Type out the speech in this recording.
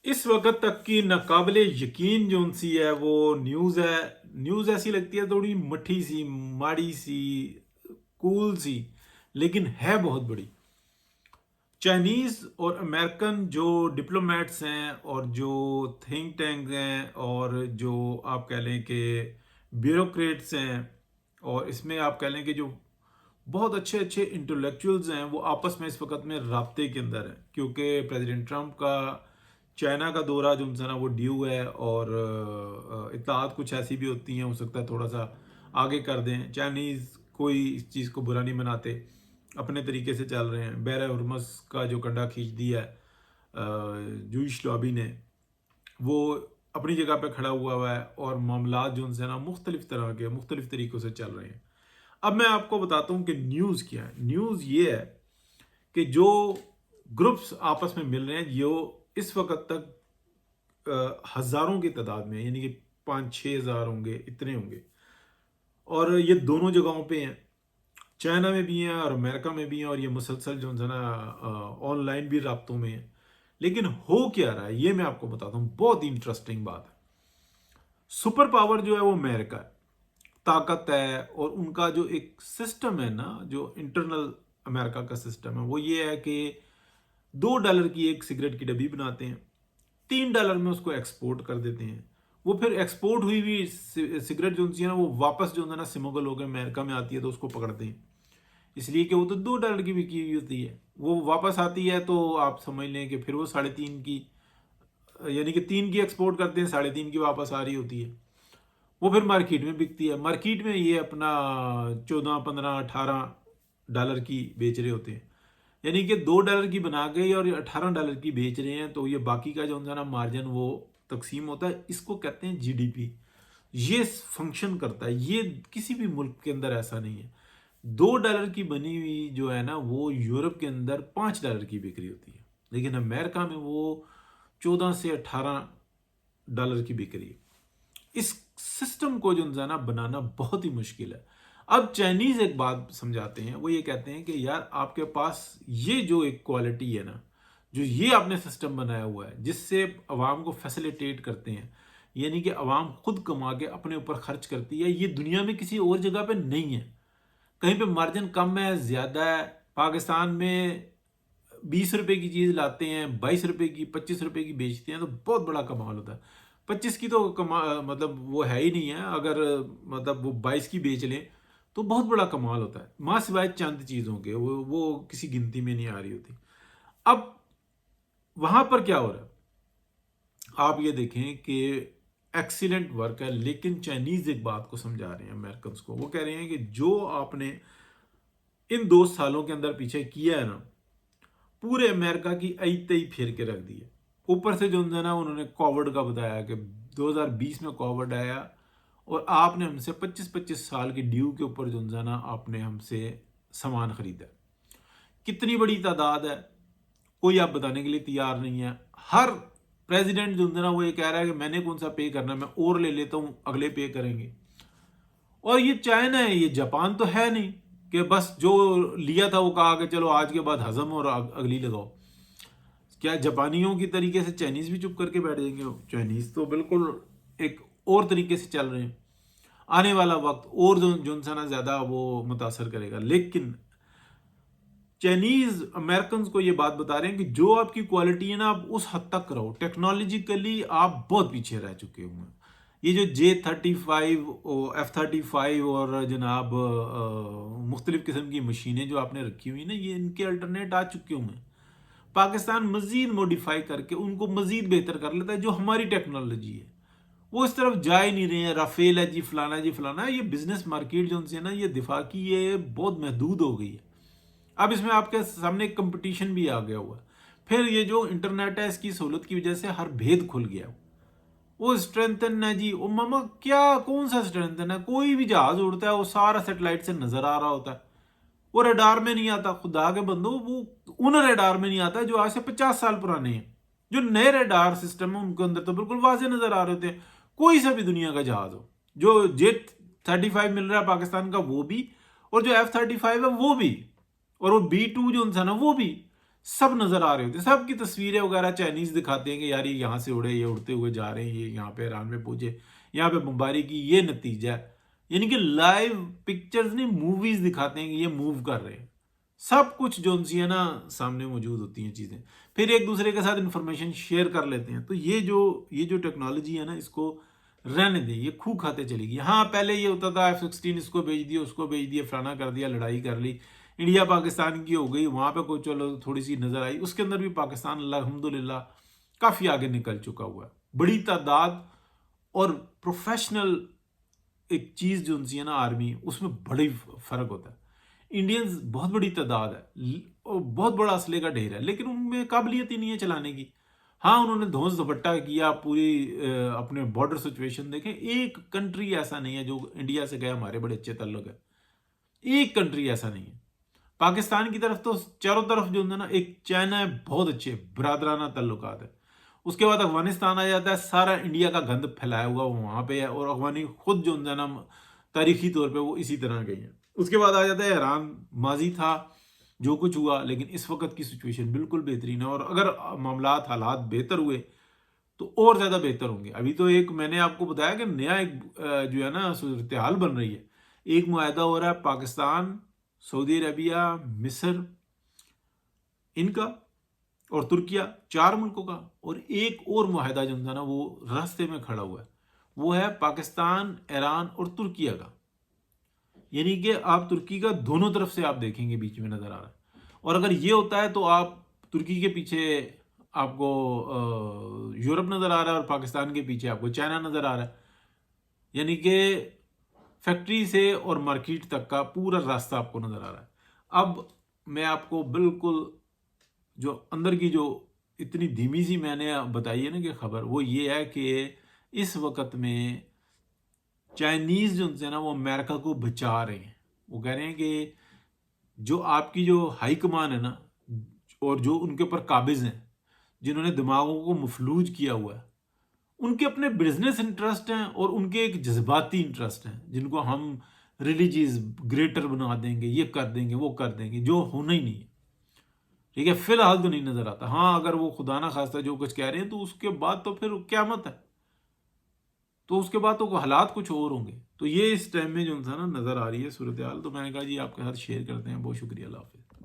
इस वक्त तक की नाकाबिले यकीन जो सी है वो न्यूज़ है। न्यूज़ ऐसी लगती है थोड़ी मठी सी, माड़ी सी, कूल सी, लेकिन है बहुत बड़ी। चाइनीज़ और अमेरिकन जो डिप्लोमेट्स हैं और जो थिंक टैंक हैं और जो आप कह लें कि ब्यूरोक्रेट्स हैं, और इसमें आप कह लें कि जो बहुत अच्छे अच्छे इंटेलेक्चुअल्स हैं वो आपस में इस वक्त में राब्ते के अंदर हैं, क्योंकि प्रेसिडेंट ट्रंप का चाइना का दौरा जो है ना वो ड्यू है। और इत्तलात कुछ ऐसी भी होती हैं, हो सकता है थोड़ा सा आगे कर दें। चाइनीज़ कोई इस चीज़ को बुरा नहीं मनाते, अपने तरीके से चल रहे हैं। बहर हुरमुज़ का जो कंडा खींच दिया है जूइश लॉबी ने, वो अपनी जगह पे खड़ा हुआ है और मामलात जो उनसे ना मुख्तलिफ तरह के मुख्तलिफ तरीक़ों से चल रहे हैं। अब मैं आपको बताता हूँ कि न्यूज़ क्या है। न्यूज़ ये है कि जो ग्रुप्स आपस में मिल रहे हैं, जो इस वक्त तक हज़ारों की तादाद में, यानी कि 5-6 हज़ार होंगे, इतने होंगे, और ये दोनों जगहों पे हैं। चाइना में भी हैं और अमेरिका में भी हैं, और ये मुसलसल जो है ना ऑनलाइन भी राब्तों में हैं। लेकिन हो क्या रहा है ये मैं आपको बताता हूँ, बहुत ही इंटरेस्टिंग बात है। सुपर पावर जो है वो अमेरिका है, ताकत है, और उनका जो एक सिस्टम है ना, जो इंटरनल अमेरिका का सिस्टम है, वो ये है कि $2 की एक सिगरेट की डब्बी बनाते हैं, $3 में उसको एक्सपोर्ट कर देते हैं। वो फिर एक्सपोर्ट हुई हुई सिगरेट जो है ना वो वापस जो है ना स्मगल होकर अमेरिका में आती है, तो उसको पकड़ते हैं, इसलिए कि वो तो $2 की बिकी हुई होती है। वो वापस आती है तो आप समझ लें कि फिर वो 3.5 की, यानी कि 3 की एक्सपोर्ट करते हैं, 3.5 की वापस आ रही होती है। वो फिर मार्केट में बिकती है। मार्केट में ये अपना 14, 15, $18 की बेच रहे होते हैं, यानी कि $2 की बना के और $18 की बेच रहे हैं। तो ये बाकी का जो है ना मार्जिन वो तकसीम होता है। इसको कहते हैं जीडीपी। ये फंक्शन करता है, ये किसी भी मुल्क के अंदर ऐसा नहीं है। $2 की बनी हुई जो है ना वो यूरोप के अंदर $5 की बिक्री होती है, लेकिन अमेरिका में वो 14 से $18 की बिक्री है। इस सिस्टम को जो है ना बनाना बहुत ही मुश्किल है। अब चाइनीज एक बात समझाते हैं, वो ये कहते हैं कि यार आपके पास ये जो एक क्वालिटी है ना, जो ये आपने सिस्टम बनाया हुआ है जिससे अवाम को फैसिलिटेट करते हैं, यानी कि अवाम खुद कमा के अपने ऊपर खर्च करती है, ये दुनिया में किसी और जगह पे नहीं है। कहीं पे मार्जिन कम है, ज्यादा है। पाकिस्तान में 20 रुपए की चीज लाते हैं, 22 रुपए की, 25 रुपए की बेचते हैं, तो बहुत बड़ा कमाल होता है। 25 की तो मतलब वो है ही नहीं है। अगर मतलब वो 22 की बेच लें तो बहुत बड़ा कमाल होता है, माँ सिवाय चंद चीजों के, वो किसी गिनती में नहीं आ रही होती। अब वहां पर क्या हो रहा है, आप ये देखें कि एक्सीलेंट वर्क है, लेकिन चाइनीज एक बात को समझा रहे हैं अमेरिकन को। वो कह रहे हैं कि जो आपने इन 2 सालों के अंदर पीछे किया है ना, पूरे अमेरिका की आई तई फेर के रख दी है। ऊपर से जो है ना उन्होंने कोविड का बताया कि 2020 में कोविड आया, और आपने हमसे 25-25 साल की ड्यू के ऊपर जो है ना आपने हमसे सामान खरीदा। कितनी बड़ी तादाद है, कोई आप बताने के लिए तैयार नहीं है। हर प्रेसिडेंट जो है ना वो ये कह रहा है कि मैंने कौन सा पे करना है, मैं और ले लेता हूं, अगले पे करेंगे। और ये चाइना है, ये जापान तो है नहीं कि बस जो लिया था वो कहा कि चलो आज के बाद हजम और अगली लगाओ। क्या जापानियों की तरीके से चाइनीज भी चुप करके बैठ जाएंगे? चाइनीज तो बिल्कुल एक और तरीके से चल रहे हैं। आने वाला वक्त और जो सा ना ज्यादा वो मुतासर करेगा। लेकिन चाइनीज अमेरिकन को ये बात बता रहे हैं कि जो आपकी क्वालिटी है ना, आप उस हद तक रहो, टेक्नोलॉजिकली आप बहुत पीछे रह चुके हुए हैं। ये जो J-35, F-35 और जनाब मुख्तलिफ किस्म की मशीनें जो आपने रखी हुई ना, ये इनके अल्टरनेट आ चुके हुए हैं। पाकिस्तान मजीद मॉडिफाई करके उनको मजीद बेहतर कर लेता है। जो हमारी टेक्नोलॉजी है वो इस तरफ जा ही नहीं रहे हैं। राफेल है जी फलाना है। ये बिजनेस मार्केट जो उनसे ना ये दिफा की ये बहुत महदूद हो गई है। अब इसमें आपके सामने एक कंपटीशन भी आ गया हुआ है। फिर ये जो इंटरनेट है इसकी सहूलत की वजह से हर भेद खुल गया। वो स्ट्रेंथन है जी, वो मामा क्या, कौन सा स्ट्रेंथन है? कोई भी जहाज उड़ता है वो सारा सेटेलाइट से नजर आ रहा होता है। वो रडार में नहीं आता। खुदा के बंदो, वो उन रडार में नहीं आता जो आज से 50 साल पुराने हैं। जो नए रडार सिस्टम है उनके अंदर तो बिल्कुल वाजे नजर आ रहे होते हैं। कोई सा भी दुनिया का जहाज हो, जो J-35 मिल रहा है पाकिस्तान का वो भी, और जो F-35 है वो भी, और वो B-2 जो है ना वो भी, سب نظر آ رہے ہوتے ہیں، سب کی تصویریں وغیرہ چائنیز دکھاتے ہیں کہ یار یہ یہاں سے اڑے، یہ اڑتے ہوئے جا رہے ہیں، یہ یہاں پہ ایران میں پہنچے، یہاں پہ بمباری کی، یہ نتیجہ ہے. یعنی کہ لائیو پکچرز نہیں، موویز دکھاتے ہیں کہ یہ موو کر رہے ہیں. سب کچھ جو ان سی ہے نا سامنے موجود ہوتی ہیں چیزیں، پھر ایک دوسرے کے ساتھ انفارمیشن شیئر کر لیتے ہیں. تو یہ جو ٹیکنالوجی ہے نا، اس کو رہنے دیں، یہ کھو کھاتے چلے گی. ہاں پہلے یہ ہوتا تھا F-16 اس کو بھیج دیا، اس کو بھیج دیا، فلانا کر دیا، لڑائی کر لی، انڈیا پاکستان کی ہو گئی، وہاں پہ کوئی چلو تھوڑی سی نظر آئی، اس کے اندر بھی پاکستان الحمدللہ کافی آگے نکل چکا ہوا ہے. بڑی تعداد اور پروفیشنل ایک چیز جو ان سی ہے نا آرمی، اس میں بڑی فرق ہوتا ہے. انڈینز بہت بڑی تعداد ہے اور بہت بڑا اسلحے کا ڈھیر ہے، لیکن ان میں قابلیت ہی نہیں ہے چلانے کی. ہاں انہوں نے دھونس دھپٹا کیا پوری اپنے بارڈر سچویشن دیکھیں. ایک کنٹری ایسا نہیں ہے جو انڈیا سے گئے ہمارے بڑے اچھے تعلق ہے، ایک کنٹری ایسا نہیں ہے. پاکستان کی طرف تو چاروں طرف جو ہے نا ایک چائنا ہے، بہت اچھے برادرانہ تعلقات ہے. اس کے بعد افغانستان آ جاتا ہے، سارا انڈیا کا گند پھیلایا ہوا وہ وہاں پہ ہے، اور افغانی خود جو ہے نا تاریخی طور پہ وہ اسی طرح گئی ہیں. اس کے بعد آ جاتا ہے ایران. ماضی تھا جو کچھ ہوا، لیکن اس وقت کی سچویشن بالکل بہترین ہے، اور اگر معاملات حالات بہتر ہوئے تو اور زیادہ بہتر ہوں گے. ابھی تو ایک میں نے آپ کو بتایا کہ نیا ایک جو ہے نا صورتحال بن رہی ہے. ایک معاہدہ ہو رہا ہے پاکستان، سعودی عربیہ، مصر، ان کا اور ترکیہ، 4 ملکوں کا. اور ایک اور معاہدہ جو تھا نا وہ راستے میں کھڑا ہوا ہے، وہ ہے پاکستان، ایران اور ترکیہ کا. یعنی کہ آپ ترکی کا دونوں طرف سے آپ دیکھیں گے بیچ میں نظر آ رہا ہے. اور اگر یہ ہوتا ہے تو آپ ترکی کے پیچھے آپ کو یورپ نظر آ رہا ہے، اور پاکستان کے پیچھے آپ کو چائنا نظر آ رہا ہے. یعنی کہ فیکٹری سے اور مارکیٹ تک کا پورا راستہ آپ کو نظر آ رہا ہے. اب میں آپ کو بالکل جو اندر کی جو اتنی دھیمی سی میں نے بتائی ہے نا کہ خبر، وہ یہ ہے کہ اس وقت میں چائنیز جو ہے نا وہ امریکہ کو بچا رہے ہیں. وہ کہہ رہے ہیں کہ جو آپ کی جو ہائی کمان ہے نا، اور جو ان کے اوپر قابض ہیں، جنہوں نے دماغوں کو مفلوج کیا ہوا ہے، ان کے اپنے بزنس انٹرسٹ ہیں اور ان کے ایک جذباتی انٹرسٹ ہیں، جن کو ہم ریلیجیز گریٹر بنا دیں گے، یہ کر دیں گے، وہ کر دیں گے، جو ہونا ہی نہیں ہے. ٹھیک ہے، فی الحال تو نہیں نظر آتا. ہاں اگر وہ خدا نہ خواستہ جو کچھ کہہ رہے ہیں تو اس کے بعد تو پھر قیامت ہے، تو اس کے بعد تو حالات کچھ اور ہوں گے. تو یہ اس ٹائم میں جو تھا نا نظر آ رہی ہے صورتحال. تو میں نے کہا جی آپ کے ساتھ شیئر کرتے ہیں. بہت شکریہ، اللہ حافظ.